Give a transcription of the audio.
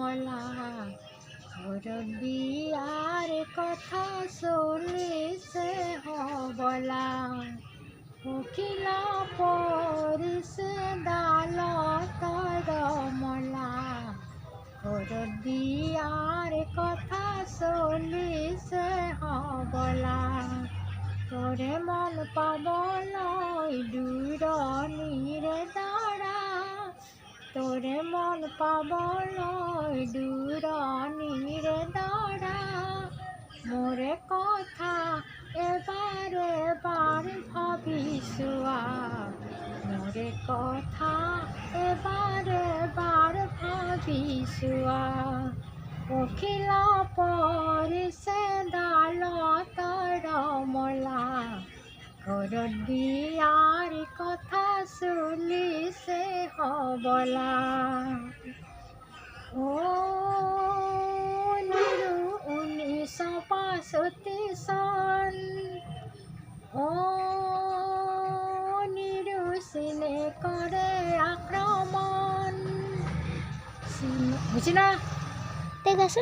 বলা, বিয়ার কথা শুনিছে হবলা। উকিলা পৰিছে ডালত ৰমলা, ঘৰত বিয়াৰ কথা চলিছে হবলা। তোৰে মন পাবলৈ দূৰণিৰে দ্বাৰা, তোৰে মন পাবলৈ দূৰণিৰে দ্বাৰা, মোৰে কথা এবাৰ এবাৰ ভাবি চোৱা, মোৰে কথা এবাৰ এবাৰ ভাবি চোৱা। উকিলা পৰিছে ডালত ৰমলা, ঘৰত বিয়াৰ কথা চলিছে হবলা। নিৰু 1965 চন, নিৰু চিনে কৰে আক্ৰমণ। বুঝি না? ঠিক আছে।